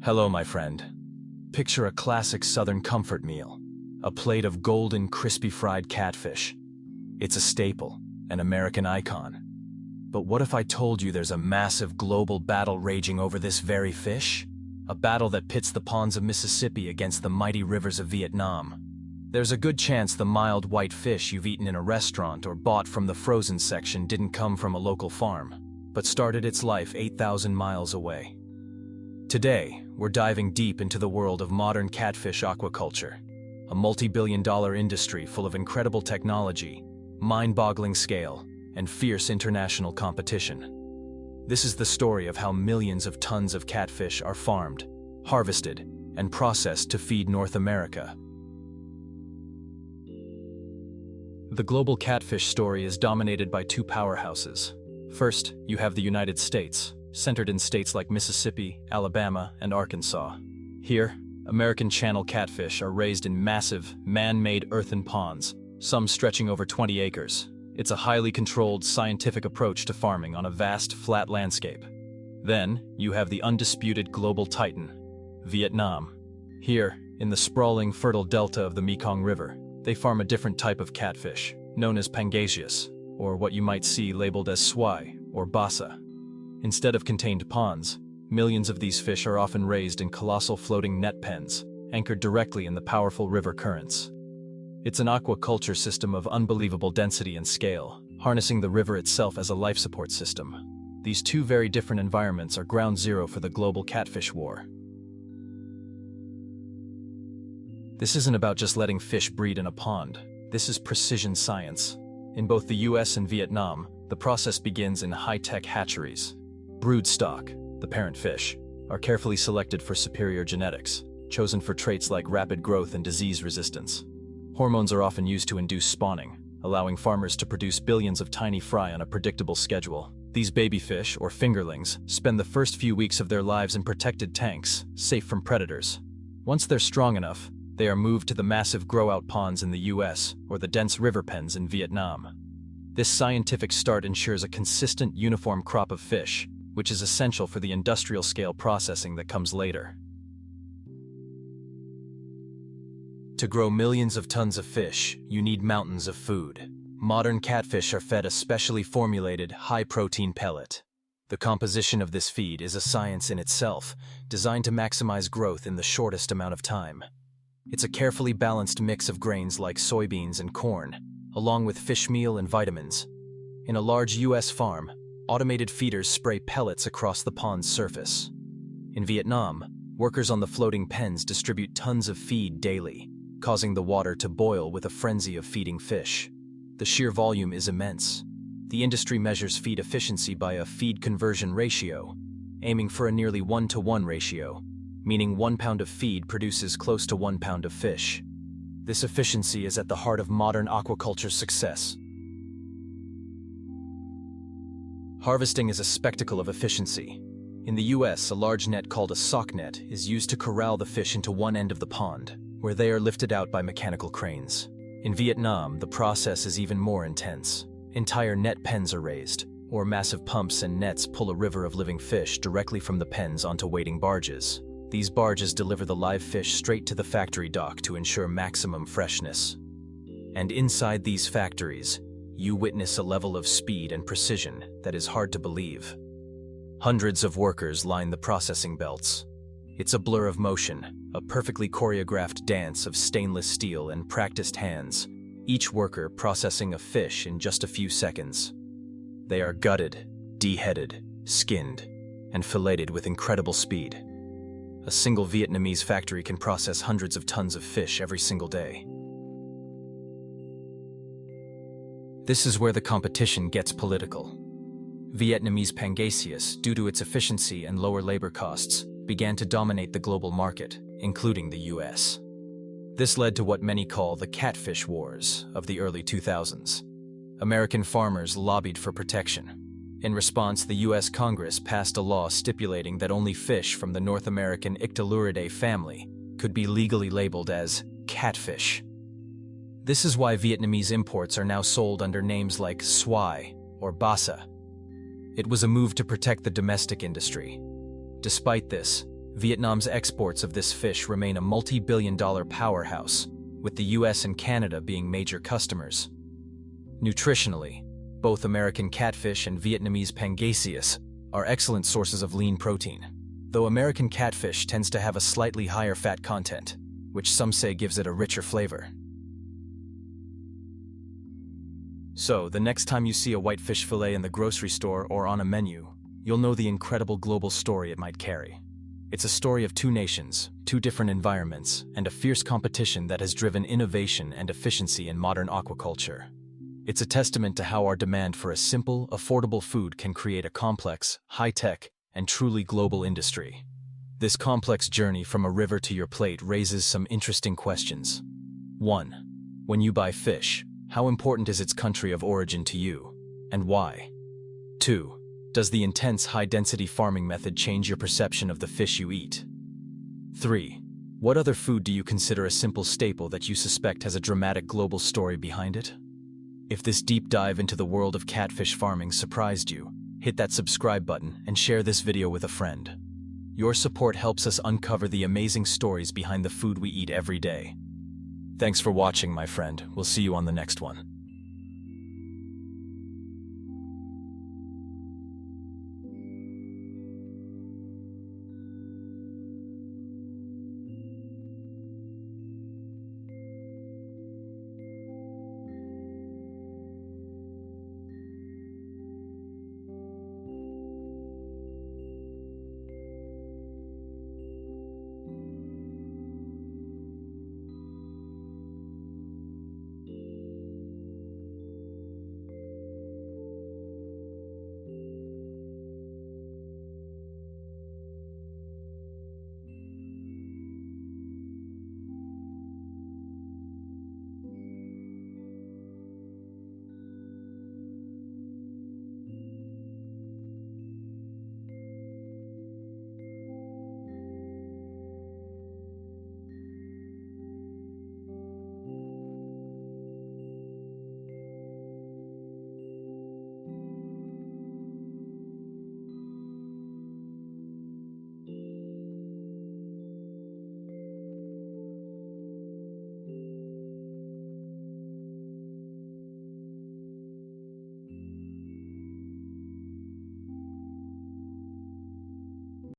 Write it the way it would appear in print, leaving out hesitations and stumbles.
Hello, my friend. Picture a classic Southern comfort meal, a plate of golden, crispy fried catfish. It's a staple, an American icon. But what if I told you there's a massive global battle raging over this very fish? A battle that pits the ponds of Mississippi against the mighty rivers of Vietnam. There's a good chance the mild white fish you've eaten in a restaurant or bought from the frozen section didn't come from a local farm, but started its life 8,000 miles away. Today, we're diving deep into the world of modern catfish aquaculture, a multi-billion-dollar industry full of incredible technology, mind-boggling scale, and fierce international competition. This is the story of how millions of tons of catfish are farmed, harvested, and processed to feed North America. The global catfish story is dominated by two powerhouses. First, you have the United States, centered in states like Mississippi, Alabama, and Arkansas. Here, American channel catfish are raised in massive, man-made earthen ponds, some stretching over 20 acres. It's a highly controlled, scientific approach to farming on a vast, flat landscape. Then, you have the undisputed global titan, Vietnam. Here, in the sprawling, fertile delta of the Mekong River, they farm a different type of catfish, known as Pangasius, or what you might see labeled as swai or basa. Instead of contained ponds, millions of these fish are often raised in colossal floating net pens, anchored directly in the powerful river currents. It's an aquaculture system of unbelievable density and scale, harnessing the river itself as a life support system. These two very different environments are ground zero for the global catfish war. This isn't about just letting fish breed in a pond. This is precision science. In both the US and Vietnam, the process begins in high-tech hatcheries. Brood stock, the parent fish, are carefully selected for superior genetics, chosen for traits like rapid growth and disease resistance. Hormones are often used to induce spawning, allowing farmers to produce billions of tiny fry on a predictable schedule. These baby fish, or fingerlings, spend the first few weeks of their lives in protected tanks, safe from predators. Once they're strong enough, they are moved to the massive grow-out ponds in the US or the dense river pens in Vietnam. This scientific start ensures a consistent, uniform crop of fish, which is essential for the industrial-scale processing that comes later. To grow millions of tons of fish, you need mountains of food. Modern catfish are fed a specially formulated, high-protein pellet. The composition of this feed is a science in itself, designed to maximize growth in the shortest amount of time. It's a carefully balanced mix of grains like soybeans and corn, along with fish meal and vitamins. In a large US farm, automated feeders spray pellets across the pond's surface. In Vietnam, workers on the floating pens distribute tons of feed daily, causing the water to boil with a frenzy of feeding fish. The sheer volume is immense. The industry measures feed efficiency by a feed conversion ratio, aiming for a nearly 1-to-1 ratio, meaning 1 pound of feed produces close to 1 pound of fish. This efficiency is at the heart of modern aquaculture's success. Harvesting is a spectacle of efficiency. In the US, a large net called a sock net is used to corral the fish into one end of the pond, where they are lifted out by mechanical cranes. In Vietnam, the process is even more intense. Entire net pens are raised, or massive pumps and nets pull a river of living fish directly from the pens onto waiting barges. These barges deliver the live fish straight to the factory dock to ensure maximum freshness. And inside these factories, you witness a level of speed and precision that is hard to believe. Hundreds of workers line the processing belts. It's a blur of motion, a perfectly choreographed dance of stainless steel and practiced hands, each worker processing a fish in just a few seconds. They are gutted, deheaded, skinned, and filleted with incredible speed. A single Vietnamese factory can process hundreds of tons of fish every single day. This is where the competition gets political. Vietnamese Pangasius, due to its efficiency and lower labor costs, began to dominate the global market, including the US. This led to what many call the Catfish Wars of the early 2000s. American farmers lobbied for protection. In response, the US Congress passed a law stipulating that only fish from the North American Ictaluridae family could be legally labeled as catfish. This is why Vietnamese imports are now sold under names like swai or basa. It was a move to protect the domestic industry. Despite this, Vietnam's exports of this fish remain a multi-billion-dollar powerhouse, with the US and Canada being major customers. Nutritionally, both American catfish and Vietnamese Pangasius are excellent sources of lean protein, though American catfish tends to have a slightly higher fat content, which some say gives it a richer flavor. So, the next time you see a whitefish fillet in the grocery store or on a menu, you'll know the incredible global story it might carry. It's a story of two nations, two different environments, and a fierce competition that has driven innovation and efficiency in modern aquaculture. It's a testament to how our demand for a simple, affordable food can create a complex, high-tech, and truly global industry. This complex journey from a river to your plate raises some interesting questions. 1. When you buy fish, how important is its country of origin to you, and why? 2. Does the intense high-density farming method change your perception of the fish you eat? 3. What other food do you consider a simple staple that you suspect has a dramatic global story behind it? If this deep dive into the world of catfish farming surprised you, hit that subscribe button and share this video with a friend. Your support helps us uncover the amazing stories behind the food we eat every day. Thanks for watching, my friend. We'll see you on the next one.